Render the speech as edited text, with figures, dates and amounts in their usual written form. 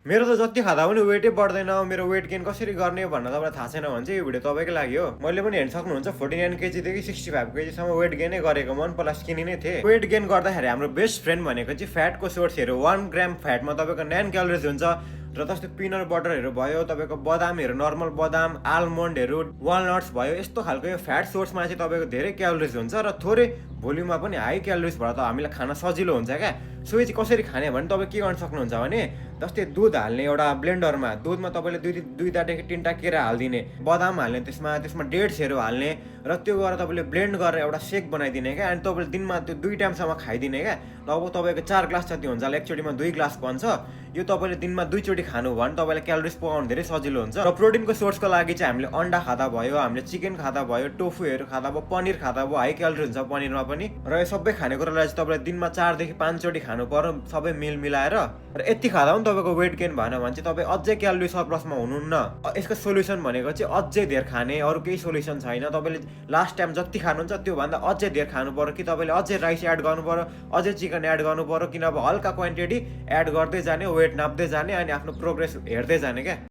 मेरो त जति खाँदा पनि वेटै बढ्दैन, मेरो वेट गेन कसरी गर्ने भनेर तपाईँलाई थाहा छैन भने चाहिँ यो भिडियो तपाईँकै लागि हो। मैले पनि हेर्न सक्नुहुन्छ 49 केजीदेखि 65 केजीसम्म वेट गेनै गरेको, म पहिला स्किनी नै थिएँ। वेट गेन गर्दाखेरि हाम्रो बेस्ट फ्रेन्ड भनेको चाहिँ फ्याटको सोर्सहरू। 1 ग्राम फ्याटमा तपाईँको 9 क्यालोरिज हुन्छ र जस्तै पिनट बटरहरू भयो, तपाईँको बदामहरू, नर्मल बदाम, आलमन्डहरू, वालनट्स भयो, यस्तो खालको यो फ्याट सोर्समा चाहिँ तपाईँको धेरै क्यालोरिज हुन्छ र थोरै भोल्युममा पनि हाई क्यालोरिज भएर त हामीलाई खान सजिलो हुन्छ क्या। सो यो चाहिँ कसरी खाने भने तपाईँ के गर्न सक्नुहुन्छ भने जस्तै दुध हाल्ने एउटा ब्लेन्डरमा, दुधमा तपाईँले दुईटादेखि 3टा केरा हालिदिने, बदाम हाल्ने, त्यसमा डेट्सहरू हाल्ने र त्यो गरेर तपाईँले ब्लेन्ड गरेर एउटा सेक बनाइदिने क्या। अनि तपाईँले दिनमा त्यो 2 टाइमसम्म खाइदिने क्या। लगभग तपाईँको 4 ग्लास जति हुन्छ होला, एकचोटिमा 2 ग्लास बन्छ। यो तपाईँले दिनमा 2 चोटि खानु भयो भने तपाईँलाई क्यालोरिज पुगाउनु धेरै सजिलो हुन्छ। र प्रोटिनको सोर्सको लागि चाहिँ हामीले अन्डा खाँदा भयो, हामीले चिकन खाँदा भयो, टोफुहरू खाँदा भयो, पनिर खाँदा भयो, हाई क्यालोरी हुन्छ पनिरमा पनि। र यो सबै खानेकुरालाई चाहिँ तपाईँले दिनमा 4 देखि 5 चोटि खानु पर्यो, सबै मिल मिलाएर। र यति खाँदा पनि तपाईँको वेट गेन भएन भने चाहिँ तपाईँ अझै क्यालोरी सरप्लसमा हुनुहुन्न। यसको सोल्युसन भनेको चाहिँ अझै धेर खाने, अरू केही सोल्युसन छैन। तपाईँले लास्ट टाइम जति खानुहुन्छ त्योभन्दा अझै धेर खानु पर्यो कि तपाईँले अझै राइस एड गर्नु पर्यो, अझै चिकन एड गर्नु पर्यो, किनभने हल्का क्वान्टिटी एड गर्दै जाने, वेट नाप्दै जाने अनि आफ्नो प्रोग्रेस हेर्दै जाने क्या।